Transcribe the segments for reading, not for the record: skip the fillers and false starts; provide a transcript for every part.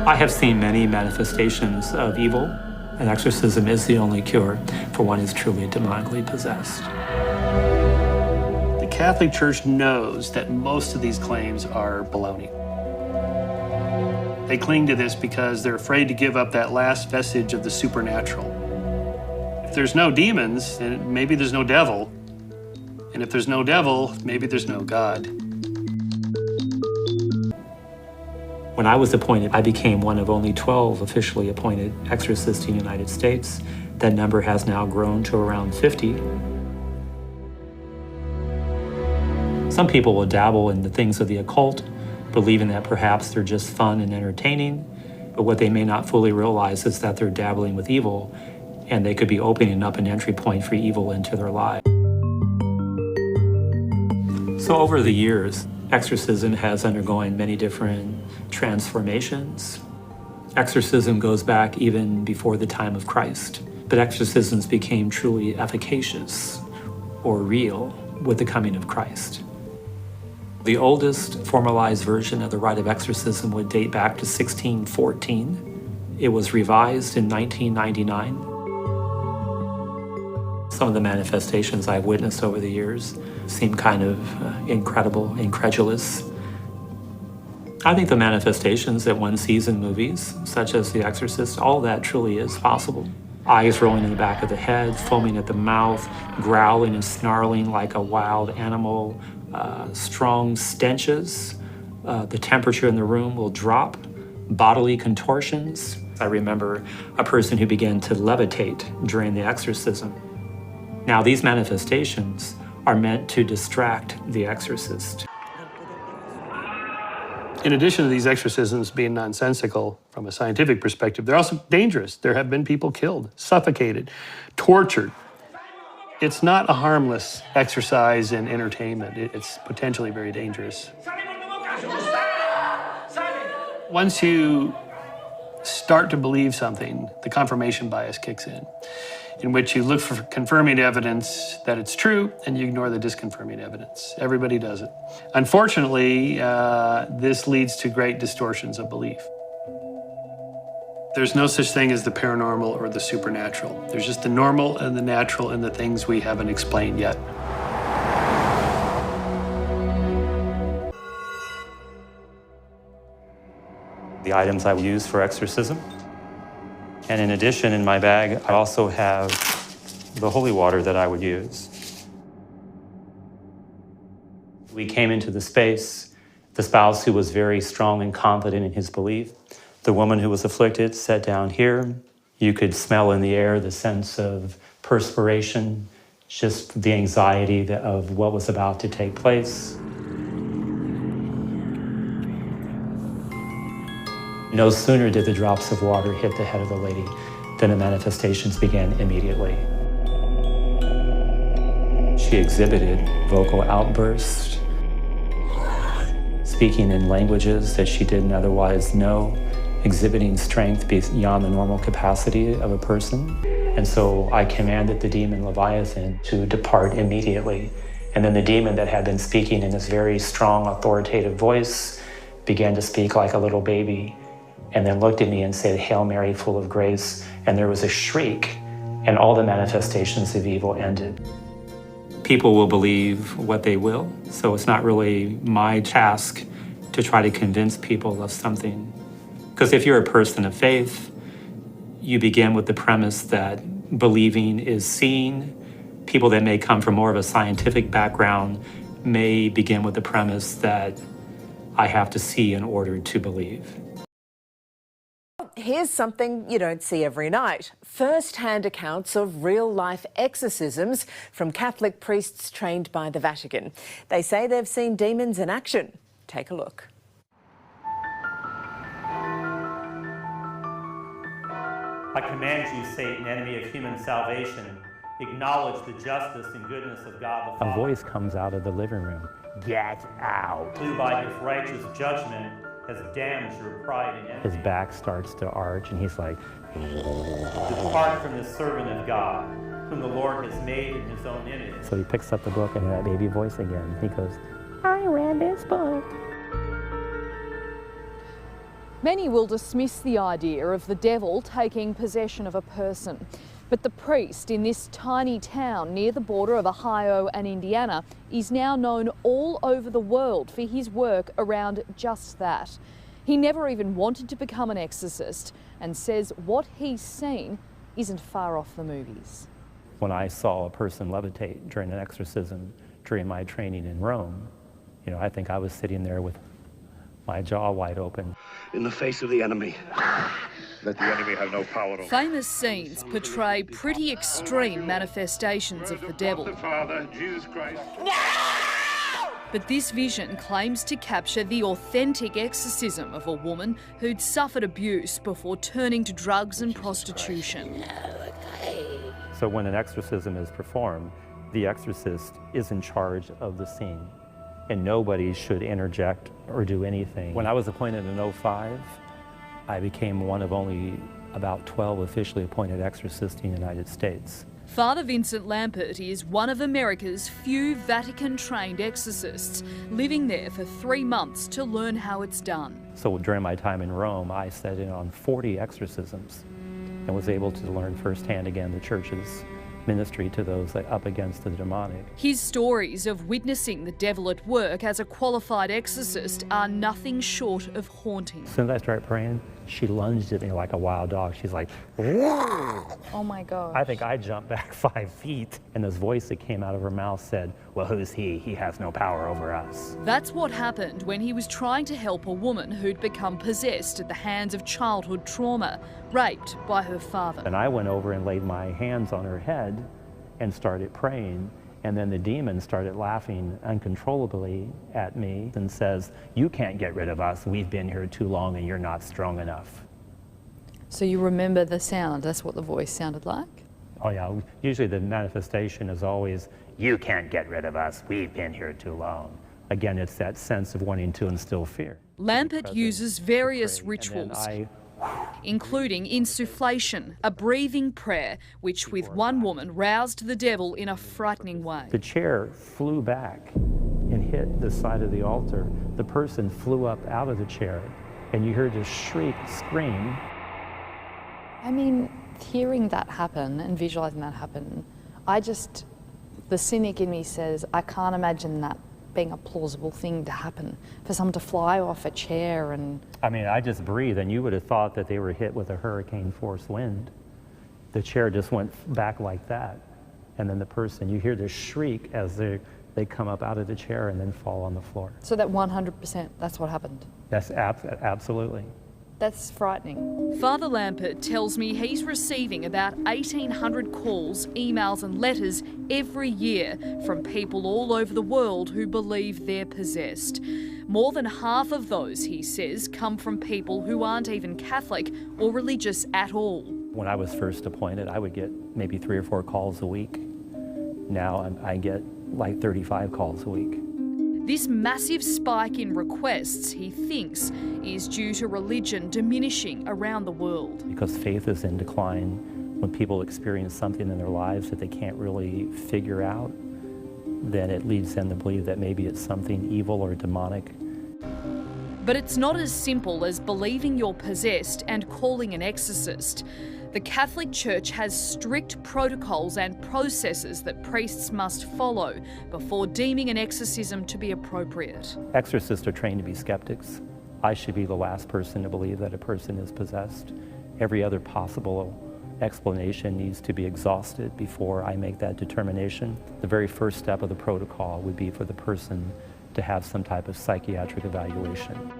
I have seen many manifestations of evil, and exorcism is the only cure for one who's truly demonically possessed. The Catholic Church knows that most of these claims are baloney. They cling to this because they're afraid to give up that last vestige of the supernatural. If there's no demons, then maybe there's no devil. And if there's no devil, maybe there's no God. When I was appointed, I became one of only 12 officially appointed exorcists in the United States. That number has now grown to around 50. Some people will dabble in the things of the occult, believing that perhaps they're just fun and entertaining, but what they may not fully realize is that they're dabbling with evil, and they could be opening up an entry point for evil into their lives. So over the years, exorcism has undergone many different transformations. Exorcism goes back even before the time of Christ, but exorcisms became truly efficacious or real with the coming of Christ. The oldest formalized version of the rite of exorcism would date back to 1614. It was revised in 1999. Some of the manifestations I've witnessed over the years seem kind of incredible, incredulous. I think the manifestations that one sees in movies, such as The Exorcist, all that truly is possible. Eyes rolling in the back of the head, foaming at the mouth, growling and snarling like a wild animal, strong stenches. The temperature in the room will drop, bodily contortions. I remember a person who began to levitate during the exorcism. Now, these manifestations are meant to distract the exorcist. In addition to these exorcisms being nonsensical from a scientific perspective, they're also dangerous. There have been people killed, suffocated, tortured. It's not a harmless exercise in entertainment. It's potentially very dangerous. Once you start to believe something, the confirmation bias kicks in which you look for confirming evidence that it's true and you ignore the disconfirming evidence. Everybody does it. Unfortunately, this leads to great distortions of belief. There's no such thing as the paranormal or the supernatural. There's just the normal and the natural and the things we haven't explained yet. The items I use for exorcism. And in addition, in my bag, I also have the holy water that I would use. We came into the space, the spouse who was very strong and confident in his belief. The woman who was afflicted sat down here. You could smell in the air the sense of perspiration, just the anxiety of what was about to take place. No sooner did the drops of water hit the head of the lady than the manifestations began immediately. She exhibited vocal outbursts, speaking in languages that she didn't otherwise know, exhibiting strength beyond the normal capacity of a person. And so I commanded the demon Leviathan to depart immediately. And then the demon that had been speaking in this very strong, authoritative voice began to speak like a little baby, and then looked at me and said, "Hail Mary, full of grace." And there was a shriek, and all the manifestations of evil ended. People will believe what they will, so it's not really my task to try to convince people of something. Because if you're a person of faith, you begin with the premise that believing is seeing. People that may come from more of a scientific background may begin with the premise that I have to see in order to believe. Here's something you don't see every night. First-hand accounts of real-life exorcisms from Catholic priests trained by the Vatican. They say they've seen demons in action. Take a look. I command you, Satan, enemy of human salvation, acknowledge the justice and goodness of God the Father. A voice comes out of the living room. Get out. Who by his righteous judgment has damned your pride and envy. His back starts to arch and he's like, Depart from this servant of God, whom the Lord has made in his own image. So he picks up the book and that baby voice again. He goes, I read this book. Many will dismiss the idea of the devil taking possession of a person. But the priest in this tiny town near the border of Ohio and Indiana is now known all over the world for his work around just that. He never even wanted to become an exorcist and says what he's seen isn't far off the movies. When I saw a person levitate during an exorcism during my training in Rome, I think I was sitting there with my jaw wide open. In the face of the enemy. Let the enemy have no power over. Famous scenes portray pretty extreme manifestations of the devil. Father, Jesus Christ. But this vision claims to capture the authentic exorcism of a woman who'd suffered abuse before turning to drugs and prostitution. So when an exorcism is performed, the exorcist is in charge of the scene, and nobody should interject or do anything. When I was appointed in 2005, I became one of only about 12 officially appointed exorcists in the United States. Father Vincent Lampert is one of America's few Vatican-trained exorcists, living there for 3 months to learn how it's done. So during my time in Rome, I sat in on 40 exorcisms and was able to learn firsthand again the church's ministry to those up against the demonic. His stories of witnessing the devil at work as a qualified exorcist are nothing short of haunting. As soon as I started praying, she lunged at me like a wild dog. She's like, "Whoa!" Oh my God. I think I jumped back 5 feet, and this voice that came out of her mouth said, "Well, who's he? He has no power over us." That's what happened when he was trying to help a woman who'd become possessed at the hands of childhood trauma, raped by her father. And I went over and laid my hands on her head and started praying, and then the demon started laughing uncontrollably at me and says, "You can't get rid of us. We've been here too long and you're not strong enough." So you remember the sound? That's what the voice sounded like? Oh yeah, usually the manifestation is always, "You can't get rid of us. We've been here too long." Again, it's that sense of wanting to instill fear. Lampert uses various rituals, including insufflation, a breathing prayer, which with one woman roused the devil in a frightening way. The chair flew back and hit the side of the altar. The person flew up out of the chair, and you heard a shriek, scream. I mean, hearing that happen and visualising that happen, the cynic in me says, I can't imagine that being a plausible thing to happen, for someone to fly off a chair and... I mean, I just breathe, and you would have thought that they were hit with a hurricane force wind. The chair just went back like that. And then the person, you hear this shriek as they come up out of the chair and then fall on the floor. So that 100%, that's what happened? That's absolutely. That's frightening. Father Lampert tells me he's receiving about 1,800 calls, emails and letters every year from people all over the world who believe they're possessed. More than half of those, he says, come from people who aren't even Catholic or religious at all. When I was first appointed, I would get maybe 3 or 4 calls a week. Now I get like 35 calls a week. This massive spike in requests, he thinks, is due to religion diminishing around the world. Because faith is in decline, when people experience something in their lives that they can't really figure out, then it leads them to believe that maybe it's something evil or demonic. But it's not as simple as believing you're possessed and calling an exorcist. The Catholic Church has strict protocols and processes that priests must follow before deeming an exorcism to be appropriate. Exorcists are trained to be skeptics. I should be the last person to believe that a person is possessed. Every other possible explanation needs to be exhausted before I make that determination. The very first step of the protocol would be for the person to have some type of psychiatric evaluation.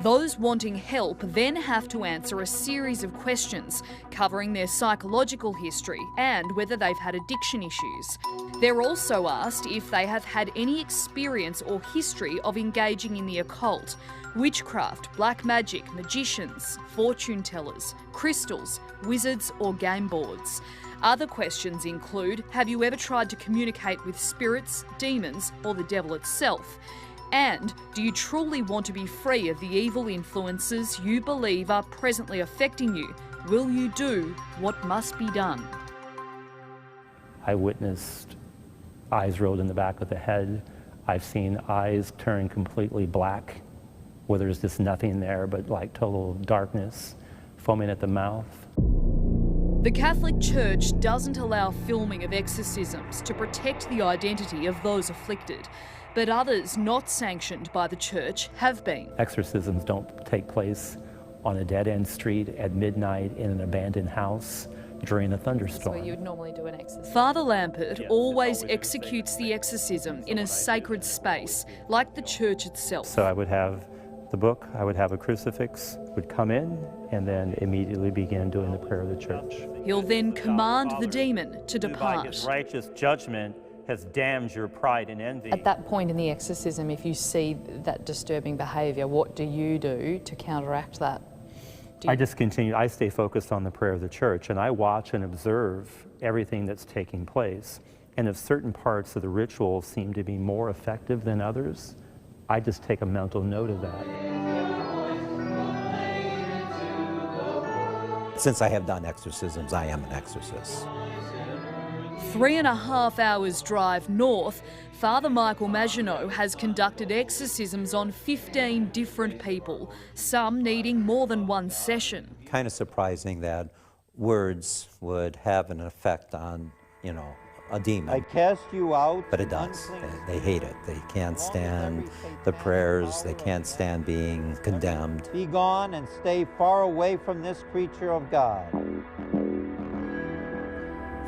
Those wanting help then have to answer a series of questions covering their psychological history and whether they've had addiction issues. They're also asked if they have had any experience or history of engaging in the occult, witchcraft, black magic, magicians, fortune tellers, crystals, wizards or game boards. Other questions include, have you ever tried to communicate with spirits, demons or the devil itself? And do you truly want to be free of the evil influences you believe are presently affecting you? Will you do what must be done? I witnessed eyes rolled in the back of the head. I've seen eyes turn completely black where there's just nothing there but like total darkness, foaming at the mouth. The Catholic Church doesn't allow filming of exorcisms to protect the identity of those afflicted, but others not sanctioned by the Church have been. Exorcisms don't take place on a dead-end street at midnight in an abandoned house during a thunderstorm. That's where you would normally do an exorcism. Father Lampert always executes the exorcism in a sacred space, like the church itself. So I would have the book, I would have a crucifix, would come in and then immediately begin doing the prayer of the church. He'll then command the demon to By depart. his righteous judgment has damned your pride and envy. At that point in the exorcism, if you see that disturbing behaviour, what do you do to counteract that? I just continue, I stay focused on the prayer of the church, and I watch and observe everything that's taking place. And if certain parts of the ritual seem to be more effective than others, I just take a mental note of that. Since I have done exorcisms, I am an exorcist. 3.5 hours drive north, Father Michael Maginot has conducted exorcisms on 15 different people, some needing more than one session. Kind of surprising that words would have an effect on, a demon. I cast you out. But it does. They hate it. They can't stand the prayers. They can't stand being condemned. Be gone and stay far away from this creature of God.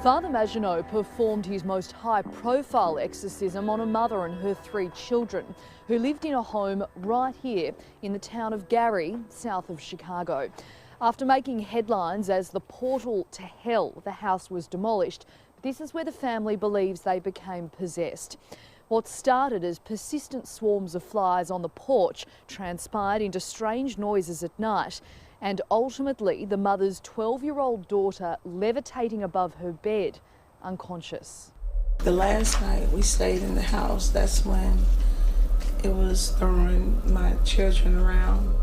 Father Maginot performed his most high-profile exorcism on a mother and her 3 children who lived in a home right here in the town of Gary, south of Chicago. After making headlines as the portal to hell, the house was demolished. This is where the family believes they became possessed. What started as persistent swarms of flies on the porch transpired into strange noises at night, and ultimately the mother's 12-year-old daughter levitating above her bed, unconscious. The last night we stayed in the house, that's when it was throwing my children around.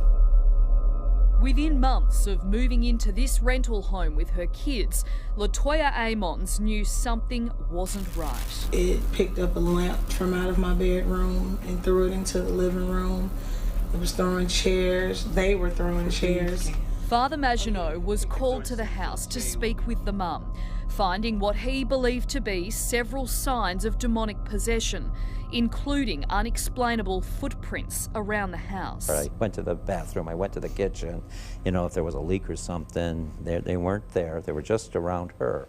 Within months of moving into this rental home with her kids, Latoya Amons knew something wasn't right. It picked up a lamp from out of my bedroom and threw it into the living room. It was throwing chairs. They were throwing chairs. Father Maginot was called to the house to speak with the mum, finding what he believed to be several signs of demonic possession, including unexplainable footprints around the house. I went to the bathroom, I went to the kitchen, if there was a leak or something, they weren't there. They were just around her,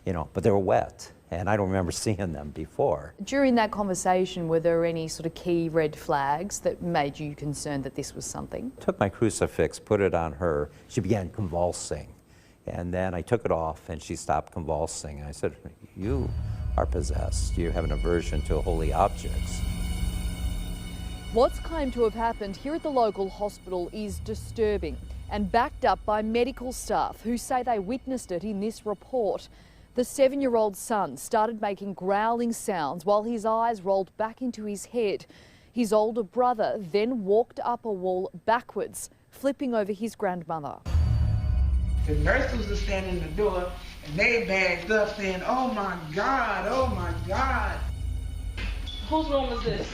but they were wet. And I don't remember seeing them before. During that conversation, were there any sort of key red flags that made you concerned that this was something? Took my crucifix, put it on her. She began convulsing. And then I took it off and she stopped convulsing. I said, you are possessed. You have an aversion to holy objects. What's claimed to have happened here at the local hospital is disturbing and backed up by medical staff who say they witnessed it in this report. The 7-year-old son started making growling sounds while his eyes rolled back into his head. His older brother then walked up a wall backwards, flipping over his grandmother. The nurses were standing in the door and they bagged up saying, "Oh my God, oh my God." Whose room is this?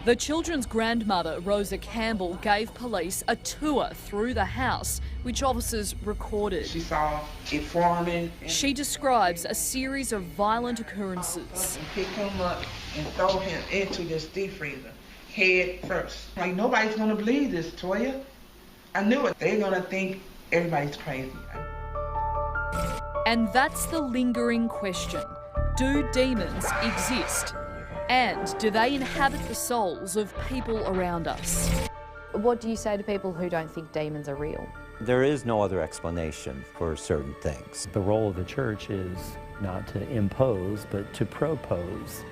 The children's grandmother, Rosa Campbell, gave police a tour through the house, which officers recorded. She saw it forming. She describes a series of violent occurrences. And pick him up and throw him into this deep freezer, head first. Like, nobody's gonna believe this, Toya. I knew it. They're gonna think everybody's crazy. And that's the lingering question. Do demons exist? And do they inhabit the souls of people around us? What do you say to people who don't think demons are real? There is no other explanation for certain things. The role of the church is not to impose, but to propose.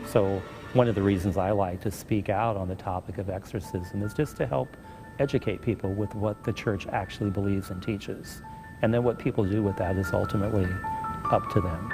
So one of the reasons I like to speak out on the topic of exorcism is just to help educate people with what the church actually believes and teaches. And then what people do with that is ultimately up to them.